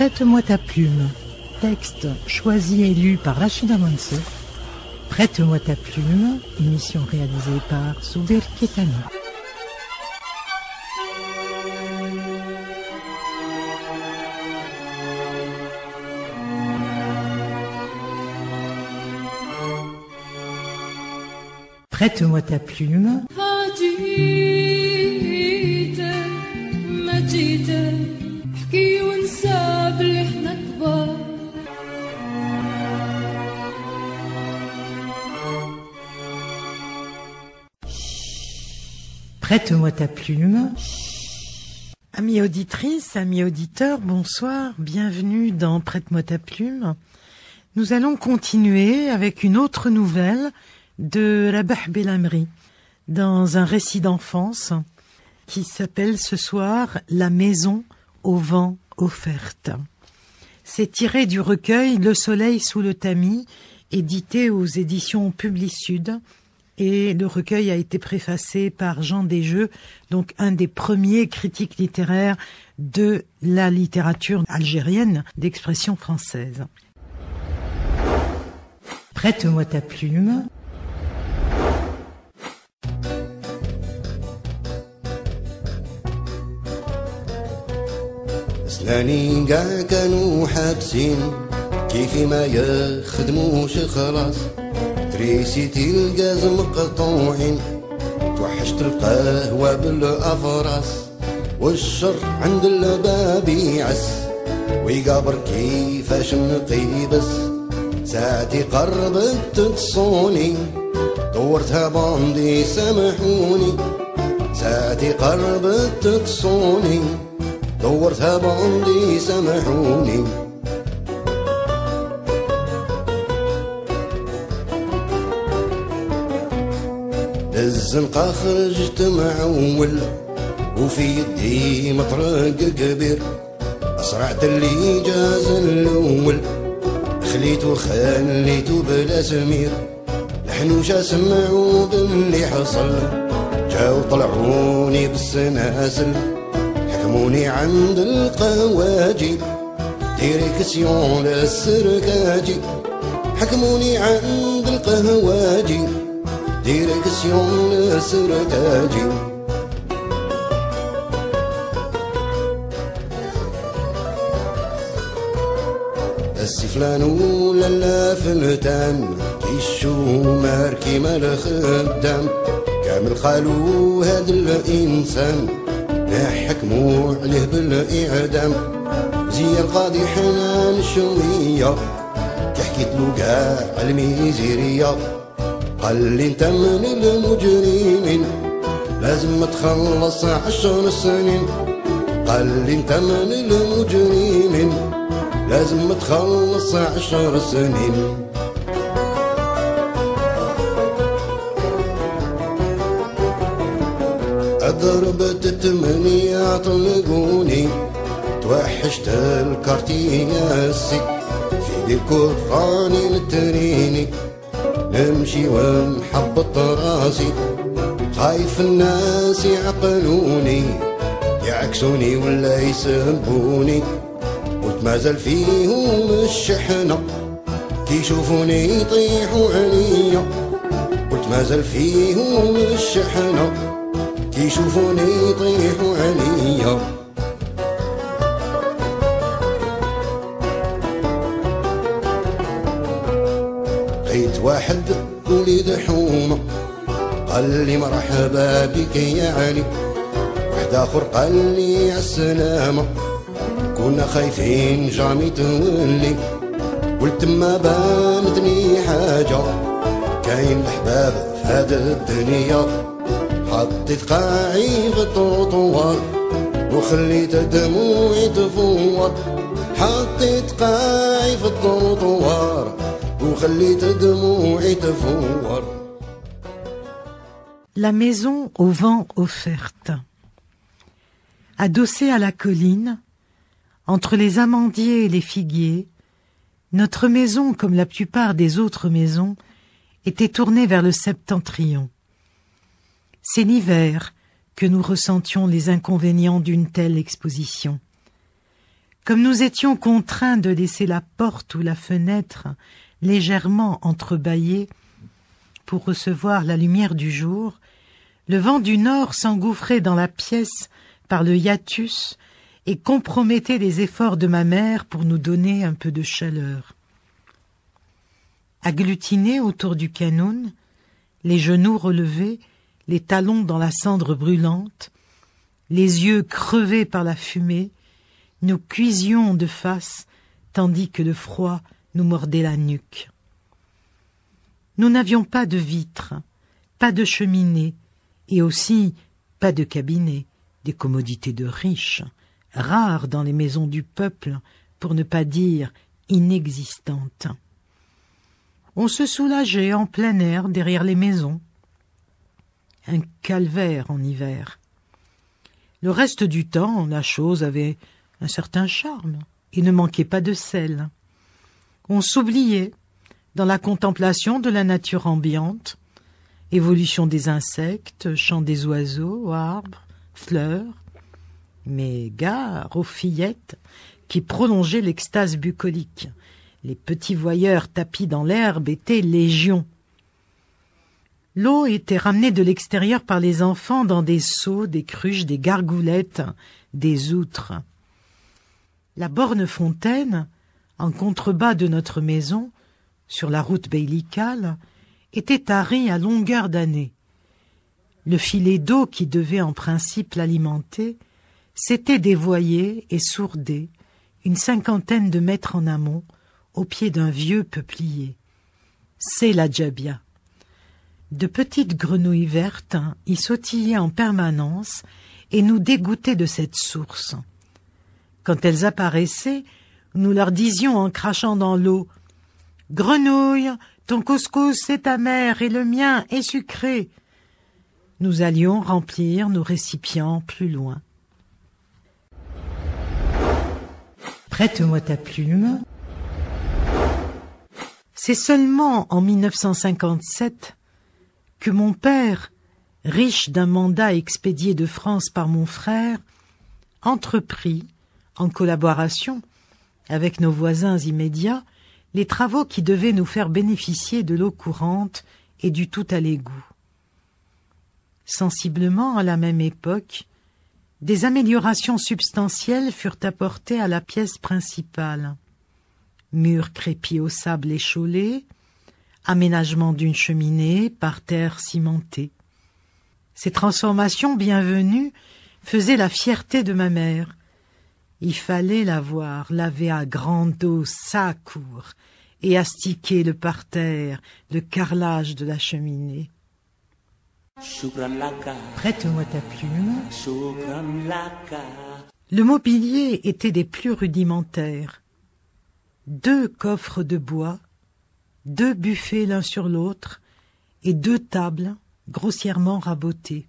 Prête-moi ta plume. Texte choisi et lu par Rachida Mansour. Prête-moi ta plume, émission réalisée par Soubir Ketani. Prête-moi ta plume. Prête-moi ta plume. Amis auditrices, amis auditeurs, bonsoir, bienvenue dans Prête-moi ta plume. Nous allons continuer avec une autre nouvelle de Rabah Belhamri, dans un récit d'enfance qui s'appelle ce soir « La maison au vent offerte ». C'est tiré du recueil « Le soleil sous le tamis », édité aux éditions Publisud, et le recueil a été préfacé par Jean Desjeux, donc un des premiers critiques littéraires de la littérature algérienne d'expression française. Prête-moi ta plume. سناني قاع كانوا حابسين كيفي ما يخدموش خلاص تريسيتي الغاز مقطوعين توحشت القهوة بالأفراس والشر عند الباب يعس ويقابر كيفاش نقيبس ساعتي قربت تصوني دورتها باندي سامحوني ساعتي قربت تصوني دورتها باندي سامحوني للزنقة خرجت معول وفي يدي مطرق كبير أسرعت اللي جاز الأول خليته بلا سمير الحنوشة سمعوا باللي حصل جاو طلعوني بالسناسل حكموني عند القواجي ديريكسيون للسركاجي حكموني عند القهواجي ديريكسيون للسركاجي السفلان ولا اللافلتان كيشو ماركي مال خدام كامل قالوا هاد الإنسان نحكموا عليه بالإعدام زي القاضي حنان شوية كحكيت له قاع الميزيرية قال لي انت من المجرمين لازم تخلص 10 سنين قال لي انت من المجرمين لازم تخلص 10 سنين ضربت 8 طلقوني توحشت الكارتياسي في دي الكراني نتريني نمشي ونحبط راسي خايف الناس يعقلوني يعكسوني ولا يسبوني قلت مازال فيهم الشحنة كيشوفوني يطيحوا عليا قلت مازال فيهم الشحنة كيشوفوني يطيحوا عليا لقيت واحد وليد حومة قال لي مرحبا بك يا علي واحد اخر قال لي عالسلامة كنا خايفين جامي تولي قلت ما بانتني حاجة كاين الحباب في هاد الدنيا حطيت قاعي في الطروطوار وخليت دموعي تفور حطيت قاعي في الطروطوار وخليت دموعي تفور. La maison au vent offerte. Adossée à la colline, entre les amandiers et les figuiers, notre maison, comme la plupart des autres maisons, était tournée vers le septentrion. C'est l'hiver que nous ressentions les inconvénients d'une telle exposition. Comme nous étions contraints de laisser la porte ou la fenêtre légèrement entrebâillée pour recevoir la lumière du jour, le vent du nord s'engouffrait dans la pièce par le hiatus et compromettait les efforts de ma mère pour nous donner un peu de chaleur. Agglutinés autour du canoun, les genoux relevés, les talons dans la cendre brûlante, les yeux crevés par la fumée, nous cuisions de face, tandis que le froid nous mordait la nuque. Nous n'avions pas de vitres, pas de cheminée, et aussi pas de cabinet, des commodités de riches, rares dans les maisons du peuple, pour ne pas dire inexistantes. On se soulageait en plein air derrière les maisons. Un calvaire en hiver. Le reste du temps, la chose avait un certain charme et ne manquait pas de sel. On s'oubliait dans la contemplation de la nature ambiante, évolution des insectes, chant des oiseaux, arbres, fleurs, mais gare aux fillettes qui prolongeaient l'extase bucolique. Les petits voyeurs tapis dans l'herbe étaient légion. L'eau était ramenée de l'extérieur par les enfants dans des seaux, des cruches, des gargoulettes, des outres. La borne fontaine, en contrebas de notre maison, sur la route beylicale, était tarie à longueur d'année. Le filet d'eau qui devait en principe l'alimenter s'était dévoyé et sourdé, une 50aine de mètres en amont, au pied d'un vieux peuplier. C'est la Djabia. De petites grenouilles vertes y sautillaient en permanence et nous dégoûtaient de cette source. Quand elles apparaissaient, nous leur disions en crachant dans l'eau « Grenouille, ton couscous est amer et le mien est sucré !» Nous allions remplir nos récipients plus loin. Prête-moi ta plume. C'est seulement en 1957 que mon père, riche d'un mandat expédié de France par mon frère, entreprit, en collaboration avec nos voisins immédiats, les travaux qui devaient nous faire bénéficier de l'eau courante et du tout à l'égout. Sensiblement à la même époque, des améliorations substantielles furent apportées à la pièce principale. Murs crépis au sable échaulé, aménagement d'une cheminée, parterre cimenté. Ces transformations bienvenues faisaient la fierté de ma mère. Il fallait la voir laver à grande eau sa cour et astiquer le parterre, le carrelage de la cheminée. Prête-moi ta plume. Le mobilier était des plus rudimentaires. 2 coffres de bois, 2 buffets l'un sur l'autre et 2 tables grossièrement rabotées.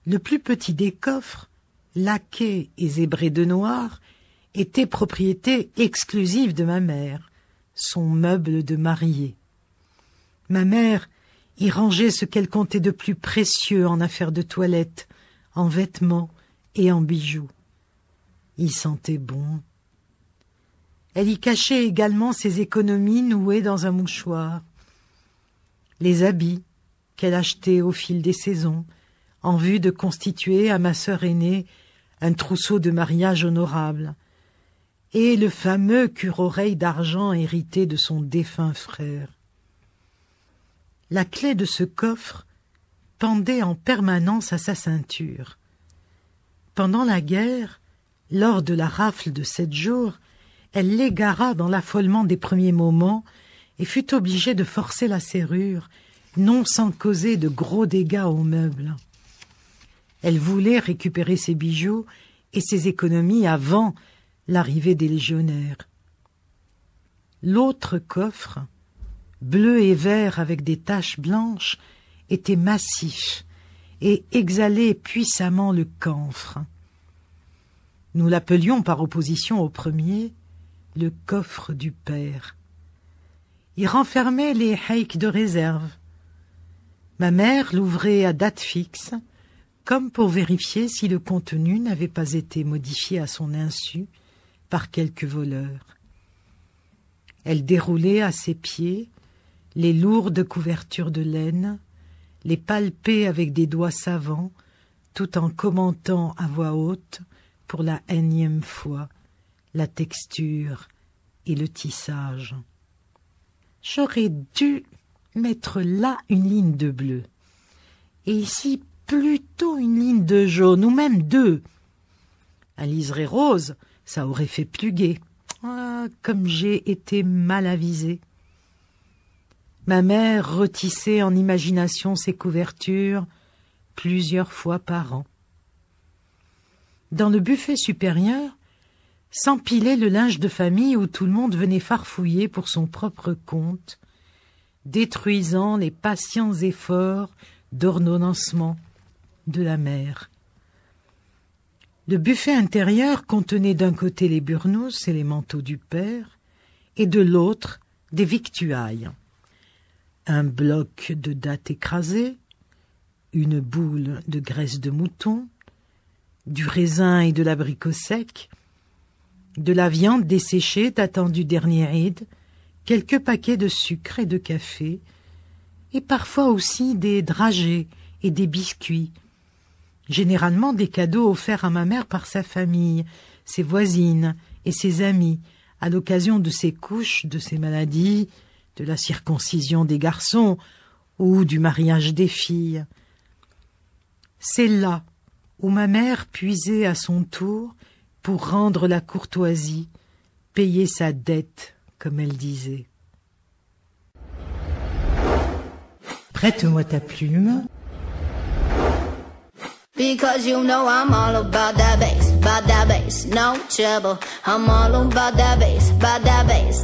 Le plus petit des coffres, laqué et zébré de noir, était propriété exclusive de ma mère, son meuble de mariée. Ma mère y rangeait ce qu'elle comptait de plus précieux en affaires de toilette, en vêtements et en bijoux. Il sentait bon. Elle y cachait également ses économies nouées dans un mouchoir. Les habits qu'elle achetait au fil des saisons, en vue de constituer à ma sœur aînée un trousseau de mariage honorable, et le fameux cure-oreille d'argent hérité de son défunt frère. La clé de ce coffre pendait en permanence à sa ceinture. Pendant la guerre, lors de la rafle de 7 jours, elle l'égara dans l'affolement des premiers moments et fut obligée de forcer la serrure, non sans causer de gros dégâts aux meubles. Elle voulait récupérer ses bijoux et ses économies avant l'arrivée des légionnaires. L'autre coffre, bleu et vert avec des taches blanches, était massif et exhalait puissamment le camphre. Nous l'appelions par opposition au premier le coffre du père. Il renfermait les haïks de réserve. Ma mère l'ouvrait à date fixe, comme pour vérifier si le contenu n'avait pas été modifié à son insu, par quelques voleurs. Elle déroulait à ses pieds les lourdes couvertures de laine, les palpait avec des doigts savants, tout en commentant à voix haute, pour la énième fois, la texture et le tissage. J'aurais dû mettre là une ligne de bleu, et ici plutôt une ligne de jaune, ou même deux. Un liseré rose, ça aurait fait plus gai. Ah, comme j'ai été mal avisée. Ma mère retissait en imagination ses couvertures plusieurs fois par an. Dans le buffet supérieur, s'empilait le linge de famille où tout le monde venait farfouiller pour son propre compte, détruisant les patients efforts d'ordonnancement de la mère. Le buffet intérieur contenait d'un côté les burnous et les manteaux du père, et de l'autre des victuailles. Un bloc de dattes écrasées, une boule de graisse de mouton, du raisin et de l'abricot sec, de la viande desséchée datant du dernier Eid, quelques paquets de sucre et de café, et parfois aussi des dragées et des biscuits, généralement des cadeaux offerts à ma mère par sa famille, ses voisines et ses amis, à l'occasion de ses couches, de ses maladies, de la circoncision des garçons ou du mariage des filles. C'est là où ma mère puisait à son tour pour rendre la courtoisie, payer sa dette, comme elle disait. Prête-moi ta plume. Because you know I'm all about that bass, no trouble. I'm all about that bass,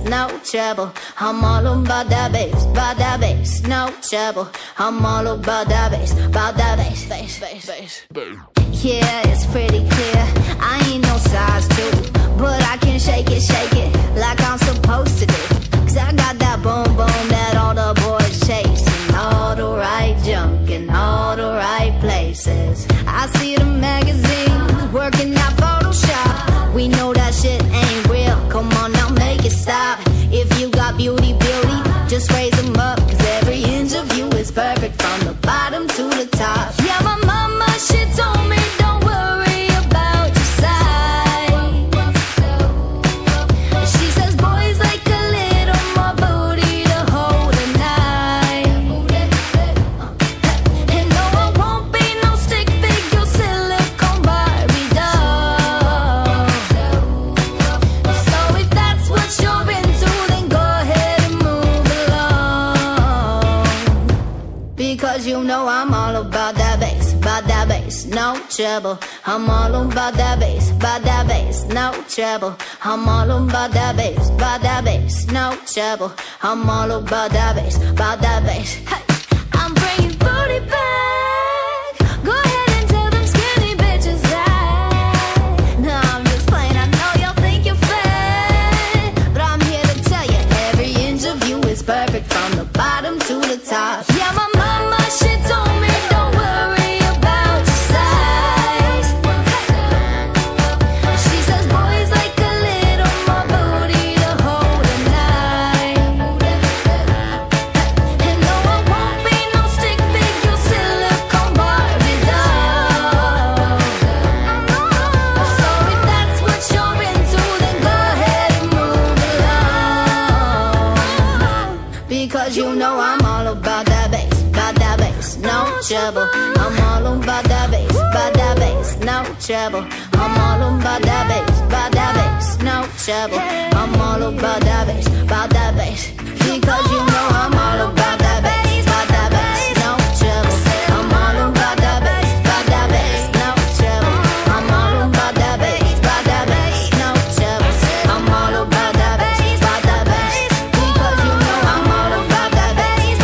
no trouble. I'm all about that bass, no trouble. I'm all about that bass, bass. Yeah, it's pretty clear. I ain't no size 2, but I can shake it like I'm supposed to do. 'Cause I got that boom boom that all the boys chase, and all the right junk in all the right places. I see the magazines working out Photoshop. We know that shit ain't real. Come on now, make it stop. If you got beauty, just raise them up. 'Cause every inch of you is perfect from the bottom to the top. Yeah, my mama, she told me don't worry about your size. She says boys like a little more booty to hold a knife. And no, I won't be no stick figure silicone Barbie doll. So if that's what you're into, then go ahead and move along. Because you know I'm all about that bass, no trouble. I'm all about that bass, no trouble. I'm all about that bass, no trouble. I'm all about that bass. Hey, I'm bringing booty back. Go ahead and tell them skinny bitches that. No, I'm just playing, I know y'all think you're fat, but I'm here to tell you, every inch of you is perfect from the bottom to the top. Yeah, my mama, she told me don't worry about your size. She says boys like a little more booty to hold a knife. And no, I won't be no stick figure silicone Barbie doll. So if that's what you're into, then go ahead and move along. Because you know I'm all about that bass, no trouble. I'm all about that bass, no trouble. I'm all about that bass, no trouble. I'm all about that bass, because you know I'm all about that bass, no trouble. I'm all about that bass, no trouble. I'm all about that bass, no trouble. I'm all about that bass, because you know I'm all about that bass,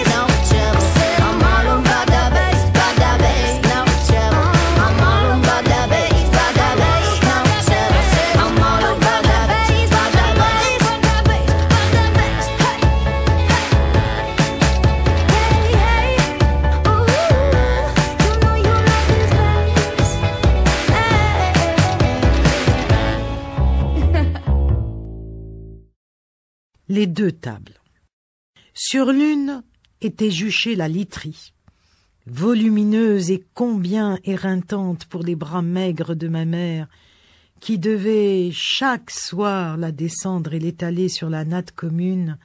no trouble. I'm all about that bass, no trouble. I'm all about that bass, no les 2 tables. Sur l'une était juchée la literie, volumineuse et combien éreintante pour les bras maigres de ma mère, qui devait chaque soir la descendre et l'étaler sur la natte commune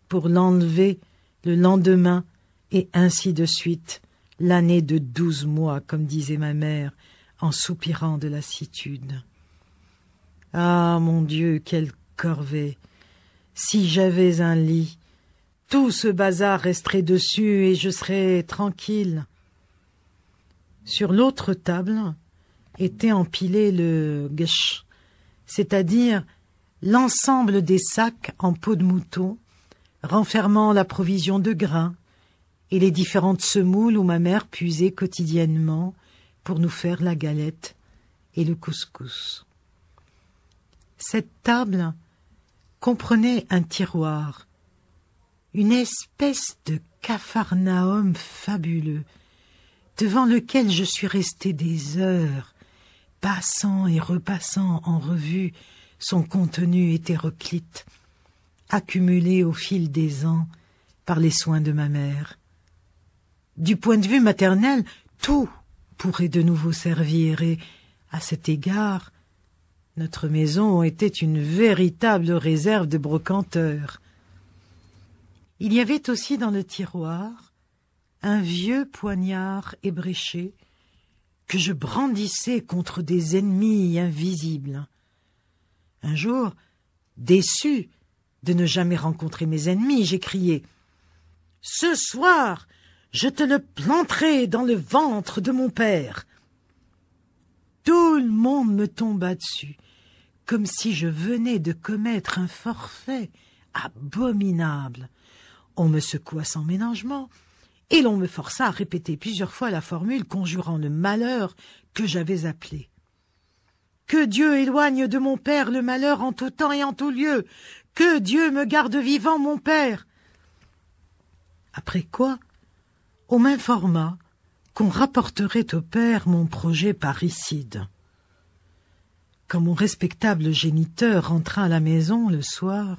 pour l'enlever le lendemain, et ainsi de suite, l'année de 12 mois, comme disait ma mère, en soupirant de lassitude. Ah, mon Dieu, quelle corvée! Si j'avais un lit, tout ce bazar resterait dessus et je serais tranquille. Sur l'autre table était empilé le gsh, c'est-à-dire l'ensemble des sacs en peau de mouton, renfermant la provision de grains et les différentes semoules où ma mère puisait quotidiennement pour nous faire la galette et le couscous. Cette table comprenait un tiroir, une espèce de capharnaüm fabuleux, devant lequel je suis resté des heures, passant et repassant en revue son contenu hétéroclite, accumulé au fil des ans par les soins de ma mère. Du point de vue maternel, tout pourrait de nouveau servir et, à cet égard, notre maison était une véritable réserve de brocanteurs. Il y avait aussi dans le tiroir un vieux poignard ébréché que je brandissais contre des ennemis invisibles. Un jour, déçu de ne jamais rencontrer mes ennemis, j'ai crié « Ce soir, je te le planterai dans le ventre de mon père !» Tout le monde me tomba dessus, comme si je venais de commettre un forfait abominable. On me secoua sans ménagement, et l'on me força à répéter plusieurs fois la formule conjurant le malheur que j'avais appelé. Que Dieu éloigne de mon père le malheur en tout temps et en tout lieu. Que Dieu me garde vivant, mon père. Après quoi, on m'informa qu'on rapporterait au père mon projet parricide. Quand mon respectable géniteur rentra à la maison le soir,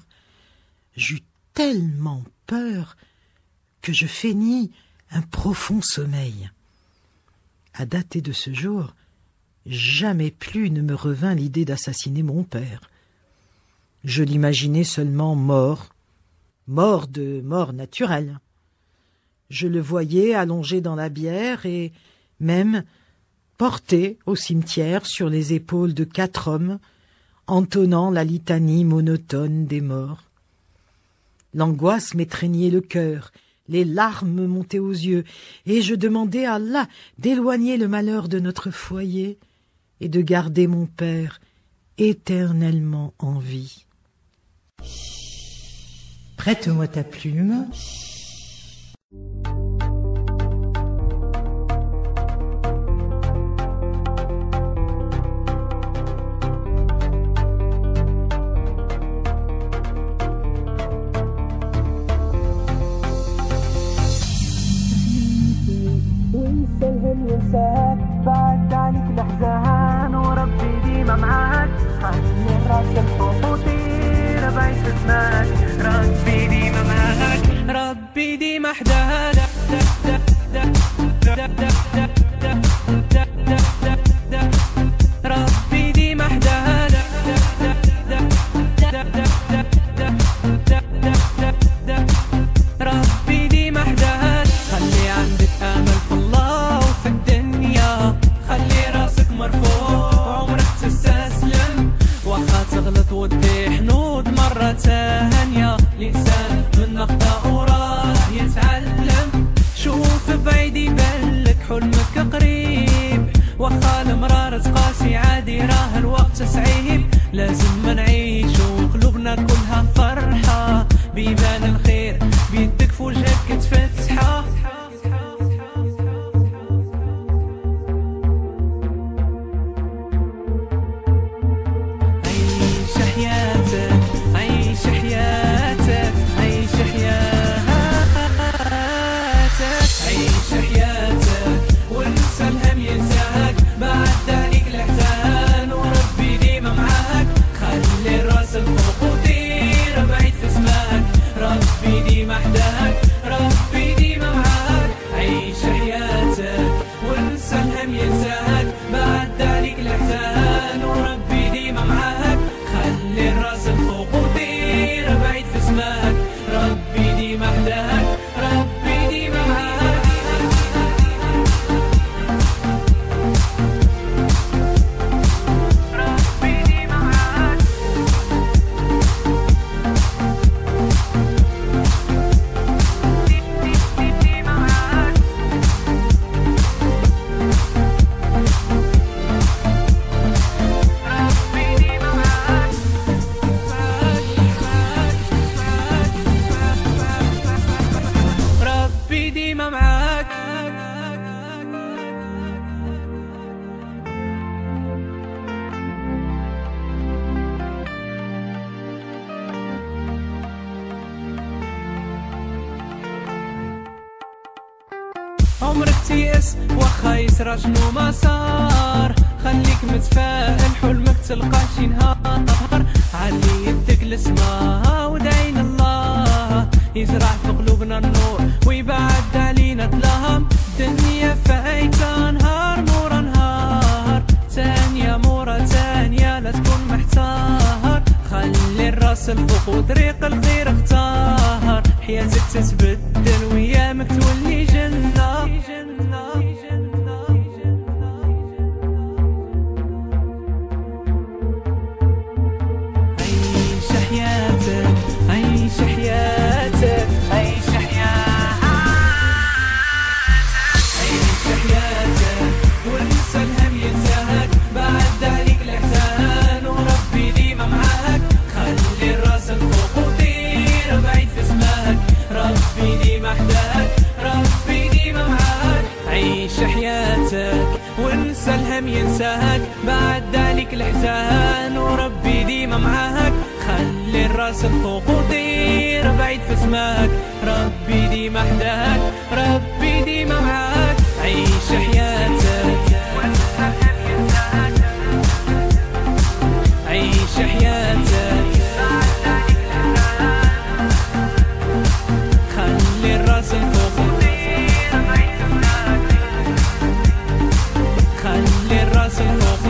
j'eus tellement peur que je feignis un profond sommeil. À dater de ce jour, jamais plus ne me revint l'idée d'assassiner mon père. Je l'imaginais seulement mort de mort naturelle. Je le voyais allongé dans la bière et même porté au cimetière sur les épaules de 4 hommes, entonnant la litanie monotone des morts. L'angoisse m'étreignait le cœur, les larmes me montaient aux yeux, et je demandais à Allah d'éloigner le malheur de notre foyer et de garder mon père éternellement en vie. Prête-moi ta plume. ينساك بعد عليك الأحزان وربي ديما معاك خلي راسك فوق وطير بعيش اسمك ربي ديما معاك ربي ديما حداك ربي ديما حداك ربي ديما حداك خلي عندك امل في الله وفي الدنيا خلي راسك مرفوع عمرك تستسلم واخا تغلط ودي حنود مرة ثانية الانسان من اخطاء وراه يتعلم شوف بعيد يبانلك حلمك قريب واخا المرار تقاسي عادي راه الوقت صعيب لازم ما نعيشو قلوبنا كلها فرحة بيبان الخير بيدك في وجهك تفتحة عيش حياتك عيش حياتك عيش حياتك عيش حياتك وانسى الهم ينساك بعد عليك الاحزان وربي ديما معاك خلي عمرك تيأس واخا يسرى شنو ما صار خليك متفائل حلمك تلقى شي نهار علي يدك السما ودعينا الله يزرع في قلوبنا النور ويبعد علينا الظلام الدنيا فايتة نهار مورا نهار ثانية مورا ثانية لا تكون محتار خلي الراس الفوق وطريق الخير اختار حياتك تتبدل ويامك تولي جنة عيش حياتك عيش حياتك عيش حياتك عيش حياتك وانسى الهم ينساك بعد عليك الاحزان وربي ديما معاك خلي الراس الفوق وطير بعيد في سماك ربي ديما حداك ربي ديما معاك عيش حياتك وانسى الهم ينساك بعد عليك الاحزان وربي ديما معاك خلي الراس الفوق وطير بعيد في سماك ربي ديما حداك ربي ديما معاك عيش حياتك عيش حياتك خلي الراس الفوق وطير بعيد في سماك خلي الراس الفوق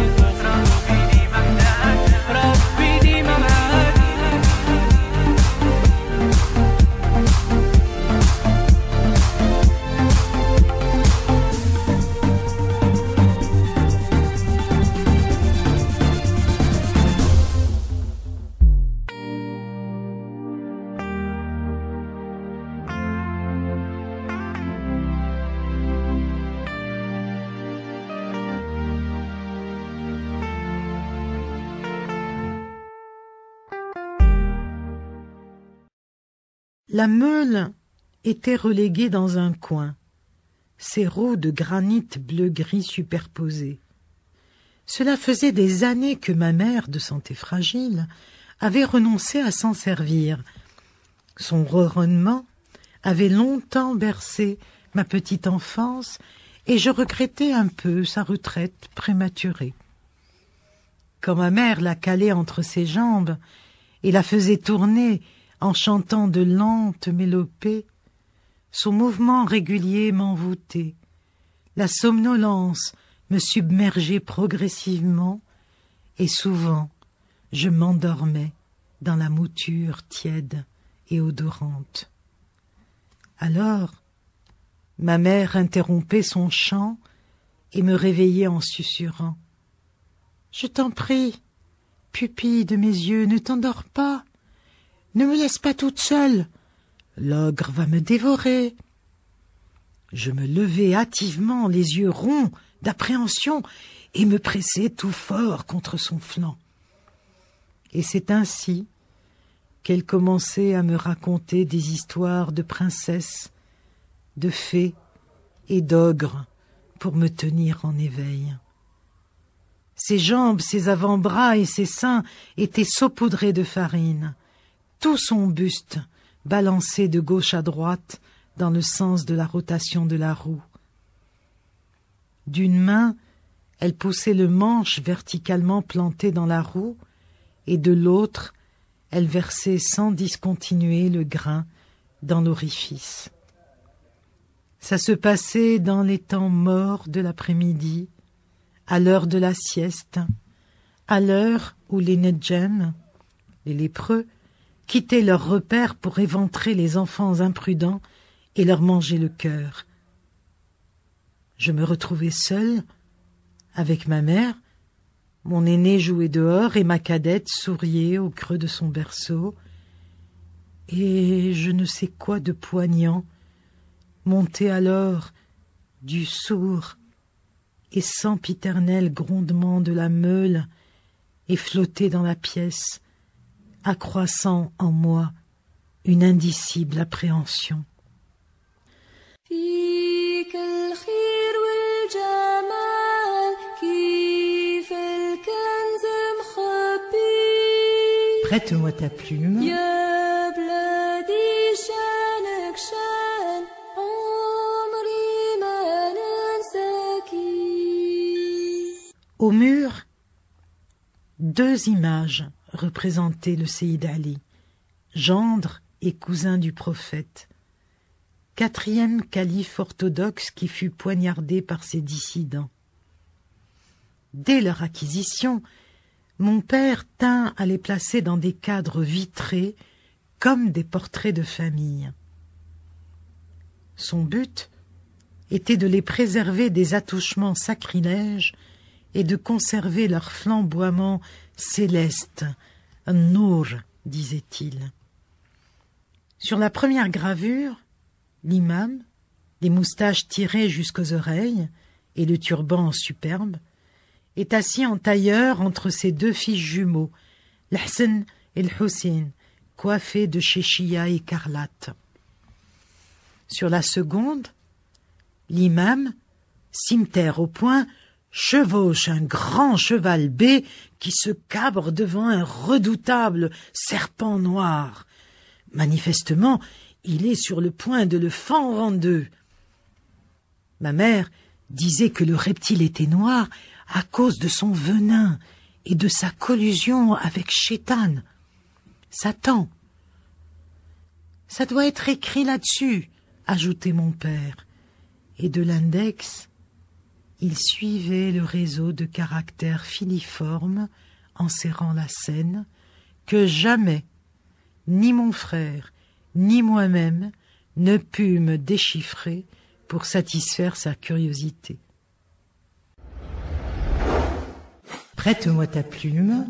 ربي ديما حداك ربي ديما معاك La Meule était reléguée dans un coin, ses roues de granit bleu-gris superposées. Cela faisait des années que ma mère, de santé fragile, avait renoncé à s'en servir. Son ronronnement avait longtemps bercé ma petite enfance et je regrettais un peu sa retraite prématurée. Quand ma mère la calait entre ses jambes et la faisait tourner en chantant de lentes mélopées, son mouvement régulier m'envoûtait. La somnolence me submergeait progressivement et souvent je m'endormais dans la mouture tiède et odorante. Alors, ma mère interrompait son chant et me réveillait en susurrant. « Je t'en prie, pupille de mes yeux, ne t'endors pas. Ne me laisse pas toute seule. L'ogre va me dévorer. » Je me levai hâtivement, les yeux ronds d'appréhension, et me pressai tout fort contre son flanc. Et c'est ainsi qu'elle commençait à me raconter des histoires de princesses, de fées et d'ogres pour me tenir en éveil. Ses jambes, ses avant-bras et ses seins étaient saupoudrés de farine. Tout son buste balançait de gauche à droite dans le sens de la rotation de la roue. D'une main, elle poussait le manche verticalement planté dans la roue, et de l'autre, elle versait sans discontinuer le grain dans l'orifice. Ça se passait dans les temps morts de l'après-midi, à l'heure de la sieste, à l'heure où les Nedjem, les lépreux, quittaient leurs repères pour éventrer les enfants imprudents et leur manger le cœur. Je me retrouvais seule, avec ma mère, mon aînée jouait dehors et ma cadette souriait au creux de son berceau, et je ne sais quoi de poignant montait alors du sourd et sempiternel grondement de la Meule et flottait dans la pièce, accroissant en moi une indicible appréhension. Prête-moi ta plume. Au mur, 2 images représentaient le Seyid Ali, gendre et cousin du prophète, 4e calife orthodoxe qui fut poignardé par ses dissidents. Dès leur acquisition, mon père tint à les placer dans des cadres vitrés comme des portraits de famille. Son but était de les préserver des attouchements sacrilèges et de conserver leur flamboiement céleste, un nour, disait-il. Sur la première gravure, l'imam, les moustaches tirées jusqu'aux oreilles et le turban superbe, est assis en tailleur entre ses 2 fils jumeaux, l'Hassan et le Hussein, coiffés de chéchia écarlate. Sur la seconde, l'imam, cimeterre au poing, chevauche un grand cheval bai qui se cabre devant un redoutable serpent noir. Manifestement, il est sur le point de le fendre en 2. Ma mère disait que le reptile était noir à cause de son venin et de sa collusion avec Chétan, Satan. « Ça doit être écrit là-dessus », ajoutait mon père, et de l'index, il suivait le réseau de caractères filiformes enserrant la scène que jamais, ni mon frère, ni moi-même ne pûmes déchiffrer pour satisfaire sa curiosité. Prête-moi ta plume.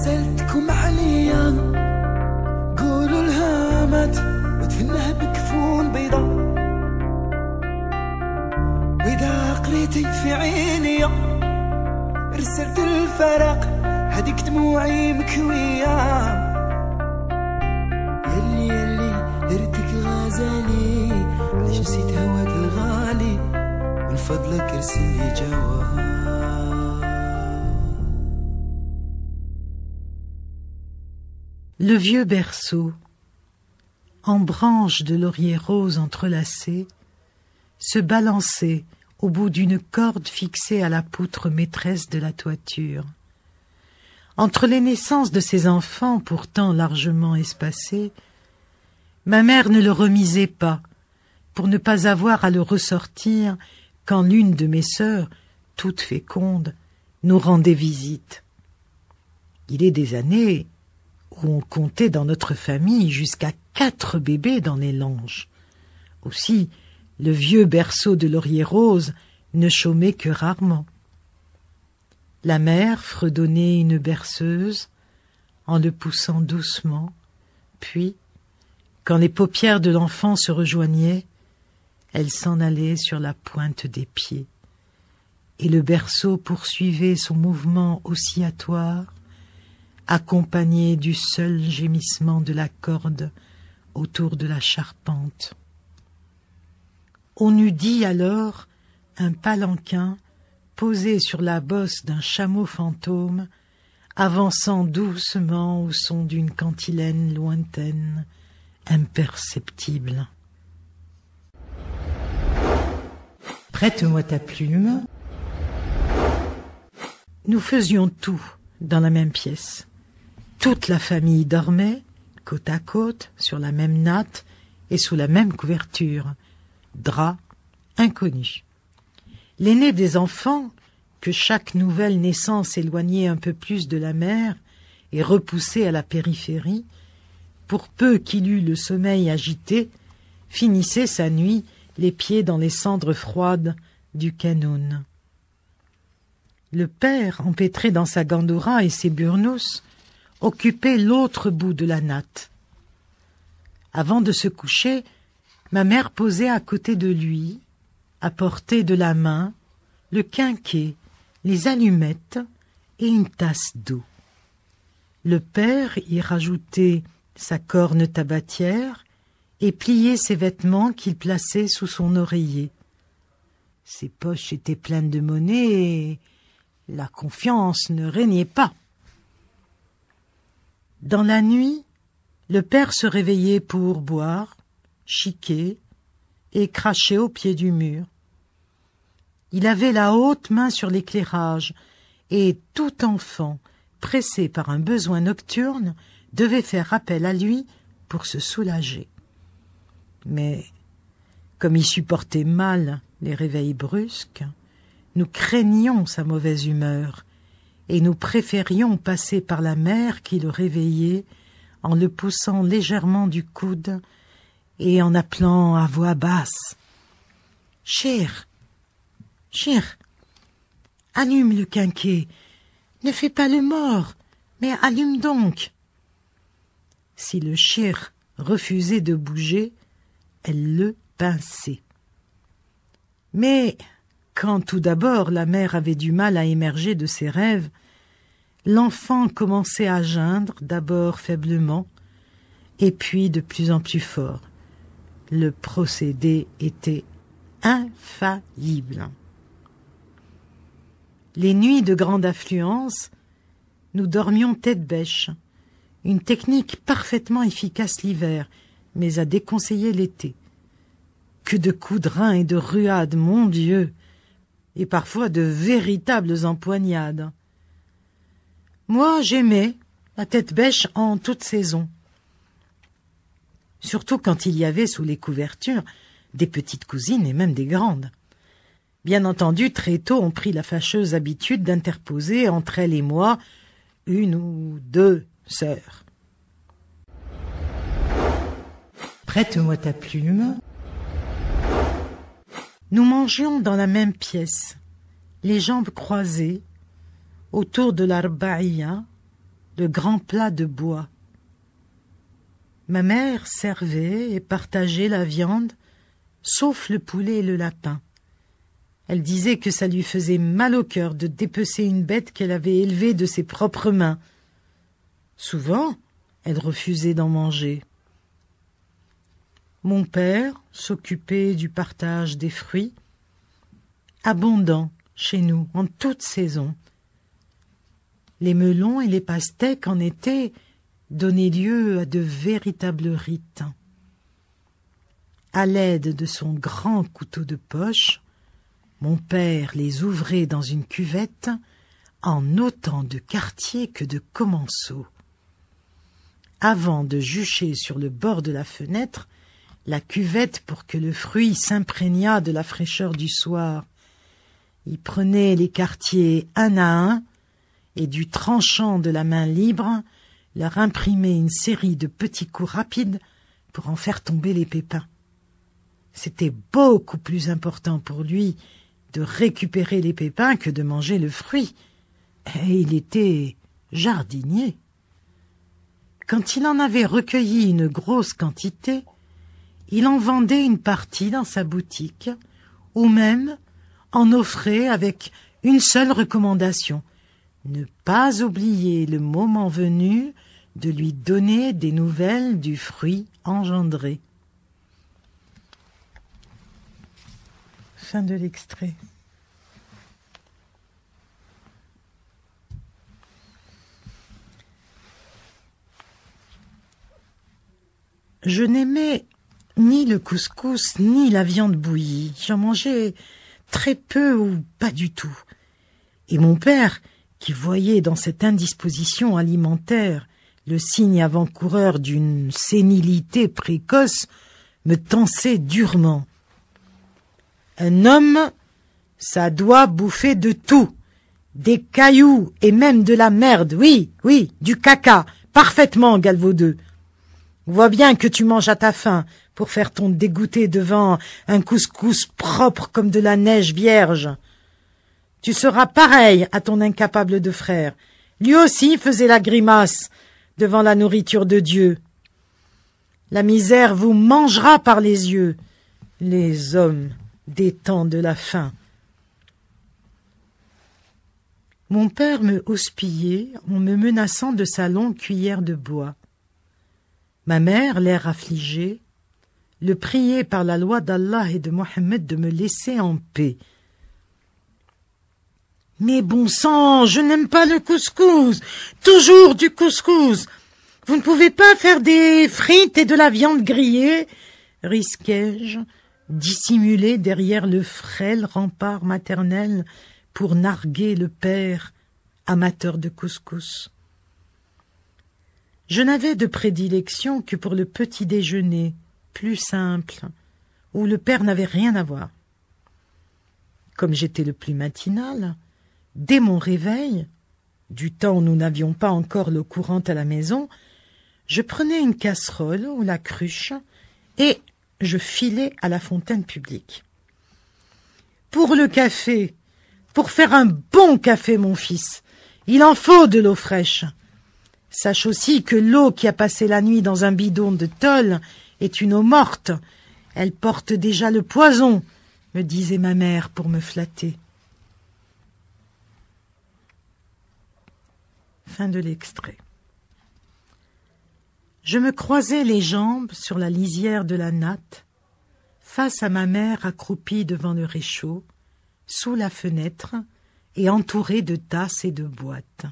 سألتكم عليا قولوا لها مات ودفنها بكفون بيضا، وإذا قريتي في عيني رسلت الفراق هديك دموعي مكوية. يلي درتك غزالي علاش نسيت هواك الغالي، من فضلك ارسلي جواب. Le vieux berceau, en branches de laurier rose entrelacées, se balançait au bout d'une corde fixée à la poutre maîtresse de la toiture. Entre les naissances de ses enfants, pourtant largement espacées, ma mère ne le remisait pas, pour ne pas avoir à le ressortir quand l'une de mes sœurs, toute féconde, nous rendait visite. Il est des années où on comptait dans notre famille jusqu'à 4 bébés dans les langes. Aussi, le vieux berceau de laurier rose ne chômait que rarement. La mère fredonnait une berceuse en le poussant doucement, puis, quand les paupières de l'enfant se rejoignaient, elle s'en allait sur la pointe des pieds, et le berceau poursuivait son mouvement oscillatoire, accompagné du seul gémissement de la corde autour de la charpente. On eût dit alors un palanquin posé sur la bosse d'un chameau fantôme, avançant doucement au son d'une cantilène lointaine, imperceptible. Prête-moi ta plume. Nous faisions tout dans la même pièce. Toute la famille dormait, côte à côte, sur la même natte et sous la même couverture. Drap inconnu. L'aîné des enfants, que chaque nouvelle naissance éloignait un peu plus de la mère et repoussait à la périphérie, pour peu qu'il eût le sommeil agité, finissait sa nuit les pieds dans les cendres froides du canoun. Le père, empêtré dans sa gandoura et ses burnous, occupait l'autre bout de la natte. Avant de se coucher, ma mère posait à côté de lui, à portée de la main, le quinquet, les allumettes et une tasse d'eau. Le père y rajoutait sa corne tabatière et pliait ses vêtements qu'il plaçait sous son oreiller. Ses poches étaient pleines de monnaie et la confiance ne régnait pas. Dans la nuit, le père se réveillait pour boire, chiquer et cracher au pied du mur. Il avait la haute main sur l'éclairage et tout enfant, pressé par un besoin nocturne, devait faire appel à lui pour se soulager. Mais, comme il supportait mal les réveils brusques, nous craignions sa mauvaise humeur et nous préférions passer par la mère qui le réveillait en le poussant légèrement du coude et en appelant à voix basse « Cher, cher, allume le quinquet, ne fais pas le mort, mais allume donc !» Si le cher refusait de bouger, elle le pinçait. Mais quand tout d'abord la mère avait du mal à émerger de ses rêves, l'enfant commençait à geindre d'abord faiblement et puis de plus en plus fort. Le procédé était infaillible. Les nuits de grande affluence, nous dormions tête bêche, une technique parfaitement efficace l'hiver, mais à déconseiller l'été. Que de coups de rein et de ruades, mon Dieu, et parfois de véritables empoignades. Moi, j'aimais la tête bêche en toute saison, surtout quand il y avait sous les couvertures des petites cousines et même des grandes. Bien entendu, très tôt, on prit la fâcheuse habitude d'interposer entre elle et moi une ou deux sœurs. Prête-moi ta plume. Nous mangions dans la même pièce, les jambes croisées, autour de l'arba'ia, le grand plat de bois. Ma mère servait et partageait la viande, sauf le poulet et le lapin. Elle disait que ça lui faisait mal au cœur de dépecer une bête qu'elle avait élevée de ses propres mains. Souvent, elle refusait d'en manger. Mon père s'occupait du partage des fruits, abondants chez nous en toute saison. Les melons et les pastèques en été donnaient lieu à de véritables rites. À l'aide de son grand couteau de poche, mon père les ouvrait dans une cuvette en autant de quartiers que de commensaux. Avant de jucher sur le bord de la fenêtre la cuvette pour que le fruit s'imprégnât de la fraîcheur du soir, il prenait les quartiers un à un et du tranchant de la main libre leur imprimait une série de petits coups rapides pour en faire tomber les pépins. C'était beaucoup plus important pour lui de récupérer les pépins que de manger le fruit, et il était jardinier. Quand il en avait recueilli une grosse quantité, il en vendait une partie dans sa boutique, ou même en offrait avec une seule recommandation: ne pas oublier le moment venu de lui donner des nouvelles du fruit engendré. Fin de l'extrait. Je n'aimais ni le couscous ni la viande bouillie. J'en mangeais très peu ou pas du tout. Et mon père, qui voyait dans cette indisposition alimentaire le signe avant-coureur d'une sénilité précoce, me tensait durement. Un homme, ça doit bouffer de tout, des cailloux et même de la merde, oui, du caca, parfaitement, galvaudeux. On voit bien que tu manges à ta faim pour faire ton dégoûté devant un couscous propre comme de la neige vierge. Tu seras pareil à ton incapable de frère. Lui aussi faisait la grimace devant la nourriture de Dieu. La misère vous mangera par les yeux, les hommes des temps de la faim. Mon père me houspillait en me menaçant de sa longue cuillère de bois. Ma mère, l'air affligé, le priait par la loi d'Allah et de Mohammed de me laisser en paix. « Mais bon sang, je n'aime pas le couscous, toujours du couscous. Vous ne pouvez pas faire des frites et de la viande grillée ?» risquai-je, dissimulé derrière le frêle rempart maternel pour narguer le père, amateur de couscous. Je n'avais de prédilection que pour le petit déjeuner, plus simple, où le père n'avait rien à voir. Comme j'étais le plus matinal, dès mon réveil, du temps où nous n'avions pas encore l'eau courante à la maison, je prenais une casserole ou la cruche et je filais à la fontaine publique. Pour le café, pour faire un bon café, mon fils, il en faut de l'eau fraîche. Sache aussi que l'eau qui a passé la nuit dans un bidon de tôle est une eau morte. Elle porte déjà le poison, me disait ma mère pour me flatter. Fin de l'extrait. Je me croisais les jambes sur la lisière de la natte, face à ma mère accroupie devant le réchaud, sous la fenêtre et entourée de tasses et de boîtes.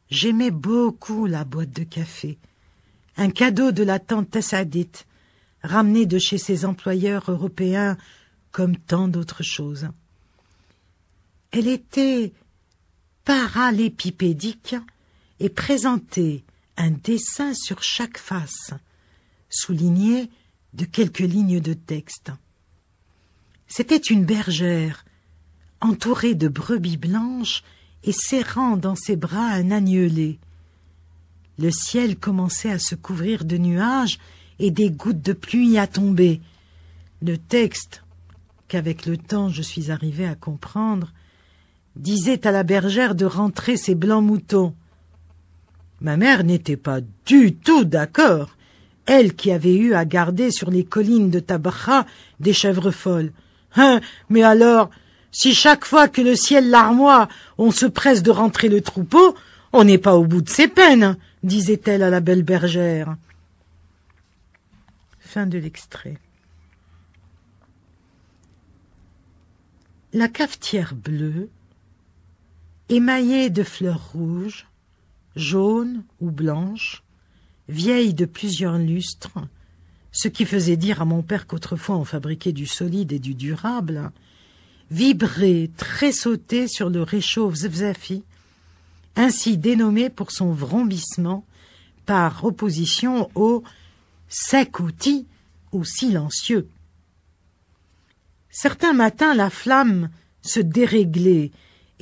J'aimais beaucoup la boîte de café, un cadeau de la tante Tassadit, ramené de chez ses employeurs européens comme tant d'autres choses. Elle était parallépipédique et présentait un dessin sur chaque face, souligné de quelques lignes de texte. C'était une bergère, entourée de brebis blanches et serrant dans ses bras un agnelé. Le ciel commençait à se couvrir de nuages et des gouttes de pluie à tomber. Le texte, qu'avec le temps je suis arrivé à comprendre, disait à la bergère de rentrer ses blancs moutons. Ma mère n'était pas du tout d'accord, elle qui avait eu à garder sur les collines de Tabacha des chèvres folles. Hein, mais alors, si chaque fois que le ciel larmoie, on se presse de rentrer le troupeau, on n'est pas au bout de ses peines, disait-elle à la belle bergère. Fin de l'extrait. La cafetière bleue, émaillée de fleurs rouges, jaunes ou blanches, vieille de plusieurs lustres, ce qui faisait dire à mon père qu'autrefois on fabriquait du solide et du durable, vibrait, tressautait sur le réchaud Vzvzafi, ainsi dénommé pour son vrombissement, par opposition au secouti ou silencieux. Certains matins, la flamme se déréglait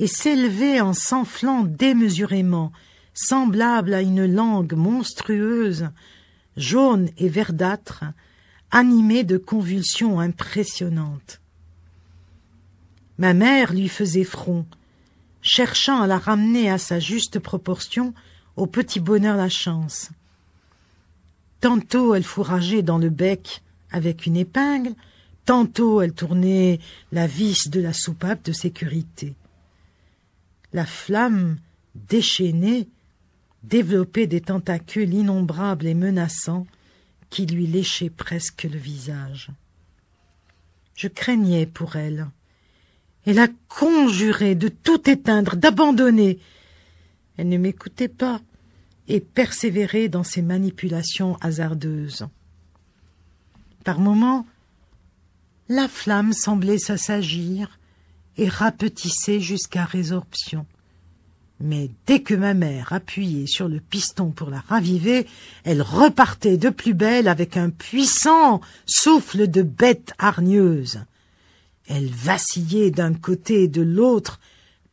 et s'élevait en s'enflant démesurément, semblable à une langue monstrueuse, jaune et verdâtre, animée de convulsions impressionnantes. Ma mère lui faisait front, cherchant à la ramener à sa juste proportion au petit bonheur la chance. Tantôt elle fourrageait dans le bec avec une épingle, tantôt elle tournait la vis de la soupape de sécurité. La flamme, déchaînée, développait des tentacules innombrables et menaçants qui lui léchaient presque le visage. Je craignais pour elle. Elle a conjuré de tout éteindre, d'abandonner. Elle ne m'écoutait pas et persévérait dans ses manipulations hasardeuses. Par moments, la flamme semblait s'assagir et rapetissait jusqu'à résorption. Mais dès que ma mère appuyait sur le piston pour la raviver, elle repartait de plus belle avec un puissant souffle de bête hargneuse. Elle vacillait d'un côté et de l'autre,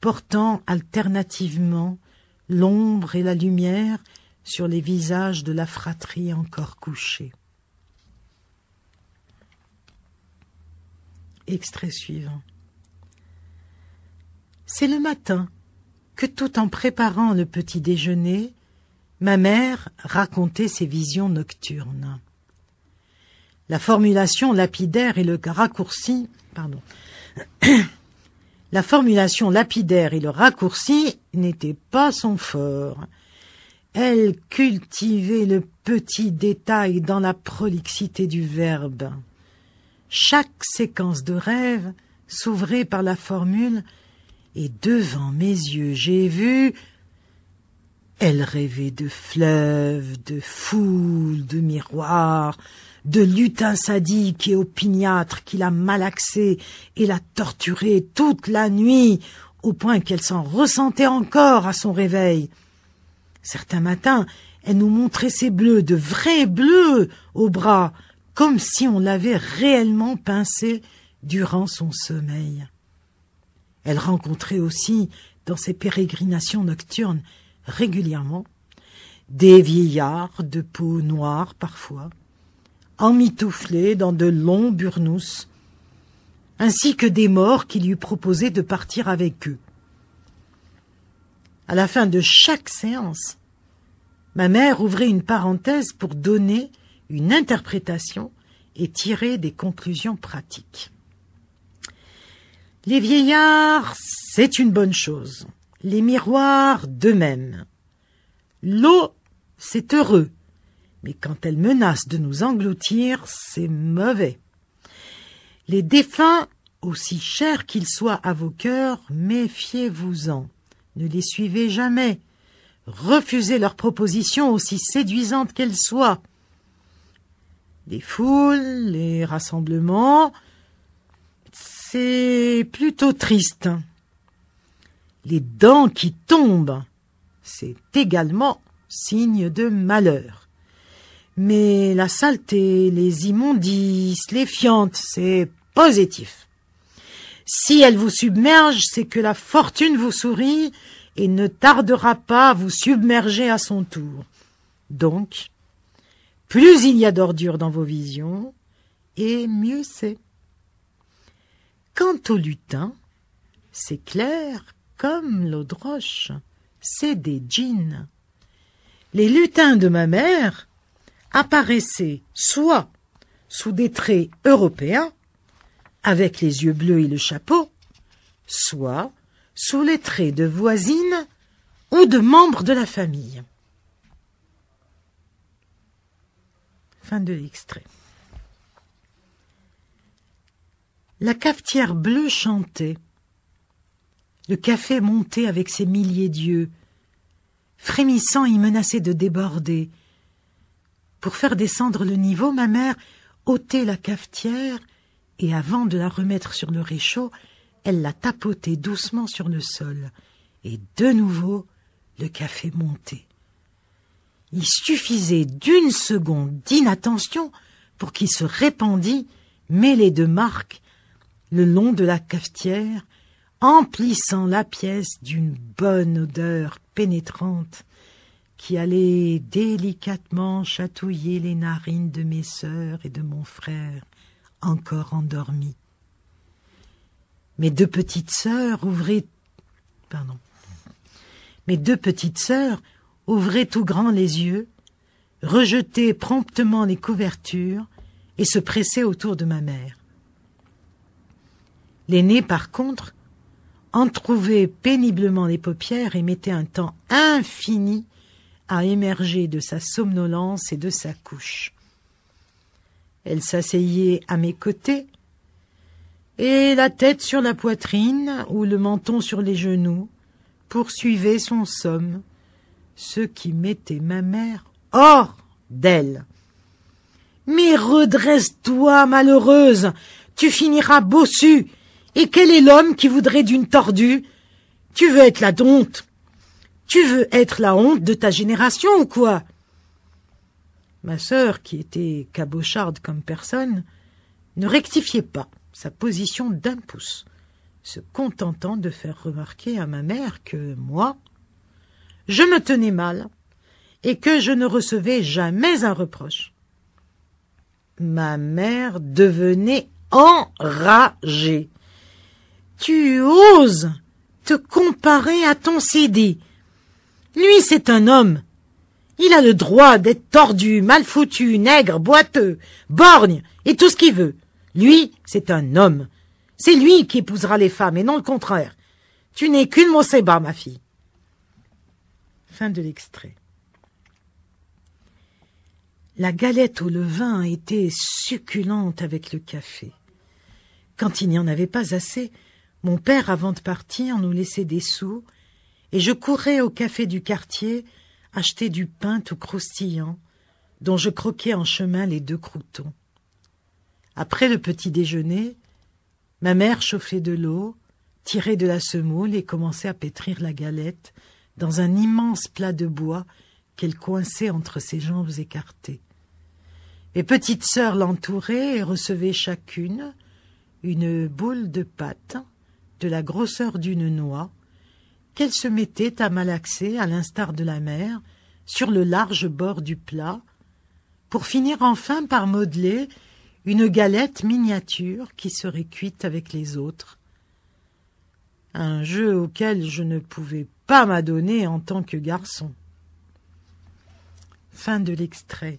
portant alternativement l'ombre et la lumière sur les visages de la fratrie encore couchée. Extrait suivant. C'est le matin que, tout en préparant le petit déjeuner, ma mère racontait ses visions nocturnes. La formulation lapidaire et le raccourci, la formulation lapidaire et le raccourci n'étaient pas son fort. Elle cultivait le petit détail dans la prolixité du verbe. Chaque séquence de rêve s'ouvrait par la formule « Et devant mes yeux j'ai vu ». Elle rêvait de fleuves, de foules, de miroirs, de lutins sadiques et opiniâtres qui la malaxaient et la torturaient toute la nuit, au point qu'elle s'en ressentait encore à son réveil. Certains matins, elle nous montrait ses bleus, de vrais bleus, au bras, comme si on l'avait réellement pincée durant son sommeil. Elle rencontrait aussi, dans ses pérégrinations nocturnes, régulièrement, des vieillards de peau noire parfois, emmitouflés dans de longs burnous, ainsi que des morts qui lui proposaient de partir avec eux. À la fin de chaque séance, ma mère ouvrait une parenthèse pour donner une interprétation et tirer des conclusions pratiques. Les vieillards, c'est une bonne chose. Les miroirs, de même. L'eau, c'est heureux. Mais quand elle menace de nous engloutir, c'est mauvais. Les défunts, aussi chers qu'ils soient à vos cœurs, méfiez-vous-en. Ne les suivez jamais. Refusez leurs propositions, aussi séduisantes qu'elles soient. Les foules, les rassemblements, c'est plutôt triste. Les dents qui tombent, c'est également signe de malheur. Mais la saleté, les immondices, les fientes, c'est positif. Si elle vous submerge, c'est que la fortune vous sourit et ne tardera pas à vous submerger à son tour. Donc, plus il y a d'ordures dans vos visions, et mieux c'est. Quant aux lutins, c'est clair comme l'eau de roche, c'est des djinns. Les lutins de ma mère apparaissaient soit sous des traits européens, avec les yeux bleus et le chapeau, soit sous les traits de voisines ou de membres de la famille. Fin de l'extrait. La cafetière bleue chantait. Le café montait avec ses milliers d'yeux. Frémissant, il menaçait de déborder. Pour faire descendre le niveau, ma mère ôtait la cafetière et avant de la remettre sur le réchaud, elle la tapotait doucement sur le sol. Et de nouveau, le café montait. Il suffisait d'une seconde d'inattention pour qu'il se répandît, mêlé de marques, le long de la cafetière, emplissant la pièce d'une bonne odeur pénétrante qui allait délicatement chatouiller les narines de mes sœurs et de mon frère, encore endormis. Mes deux petites sœurs ouvraient tout grands les yeux, rejetaient promptement les couvertures et se pressaient autour de ma mère. L'aînée, par contre, entrouvait péniblement les paupières et mettait un temps infini à émerger de sa somnolence et de sa couche. Elle s'asseyait à mes côtés, et la tête sur la poitrine ou le menton sur les genoux poursuivait son somme, ce qui mettait ma mère hors d'elle. « Mais redresse-toi, malheureuse, tu finiras bossue. Et quel est l'homme qui voudrait d'une tordue? Tu veux être la honte? Tu veux être la honte de ta génération ou quoi ?» Ma sœur, qui était cabocharde comme personne, ne rectifiait pas sa position d'un pouce, se contentant de faire remarquer à ma mère que moi, je me tenais mal et que je ne recevais jamais un reproche. Ma mère devenait enragée. « Tu oses te comparer à ton Sidi. Lui, c'est un homme. Il a le droit d'être tordu, mal foutu, nègre, boiteux, borgne et tout ce qu'il veut. Lui, c'est un homme. C'est lui qui épousera les femmes et non le contraire. Tu n'es qu'une Moseba, ma fille. » Fin de l'extrait. La galette au levain était succulente avec le café. Quand il n'y en avait pas assez, mon père, avant de partir, nous laissait des sous, et je courais au café du quartier acheter du pain tout croustillant, dont je croquais en chemin les 2 croûtons. Après le petit déjeuner, ma mère chauffait de l'eau, tirait de la semoule et commençait à pétrir la galette dans un immense plat de bois qu'elle coinçait entre ses jambes écartées. Mes petites sœurs l'entouraient et recevaient chacune une boule de pâte de la grosseur d'une noix qu'elle se mettait à malaxer, à l'instar de la mère, sur le large bord du plat, pour finir enfin par modeler une galette miniature qui serait cuite avec les autres. Un jeu auquel je ne pouvais pas m'adonner en tant que garçon. Fin de l'extrait.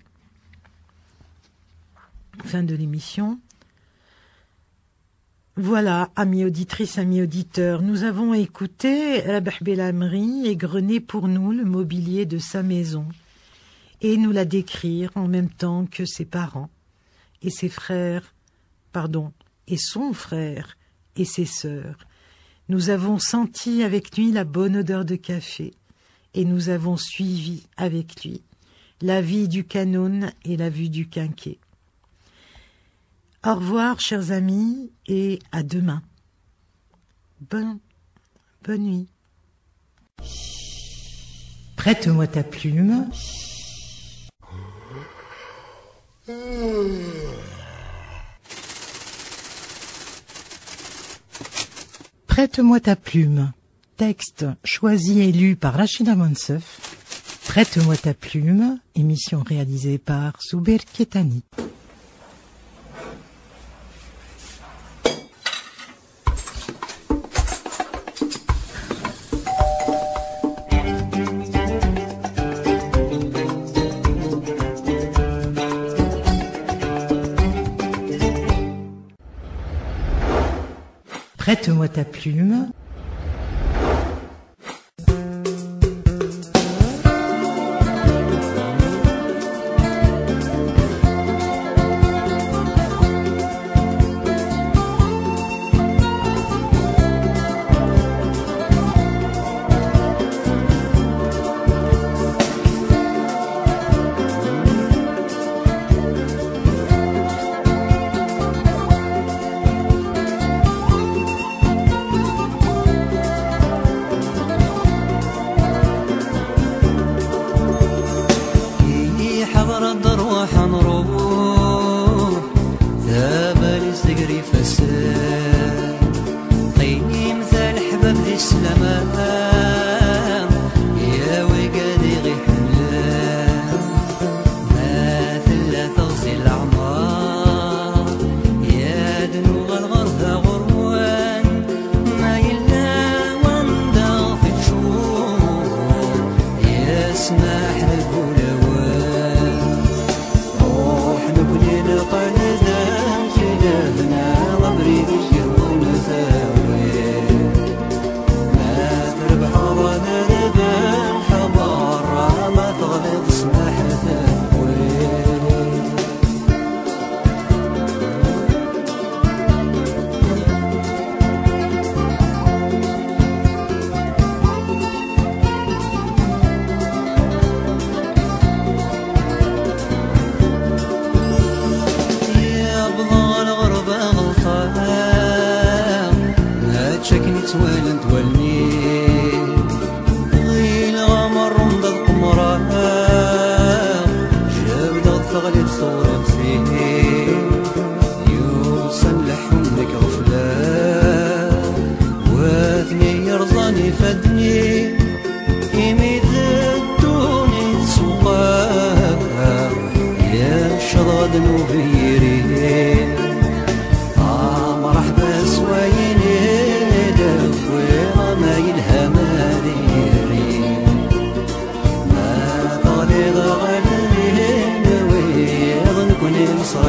Fin de l'émission. Voilà, amis auditrices, amis auditeurs, nous avons écouté Rabih Belhamri égrener pour nous le mobilier de sa maison et nous la décrire en même temps que ses parents et ses frères, et son frère et ses sœurs. Nous avons senti avec lui la bonne odeur de café et nous avons suivi avec lui la vie du Canoun et la vue du Quinquet. Au revoir, chers amis, et à demain. Bonne nuit. Prête-moi ta plume. Prête-moi ta plume. Texte choisi et lu par Rachida Monsef. Prête-moi ta plume. Émission réalisée par Souber Ketani. Prête-moi ta plume.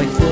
Like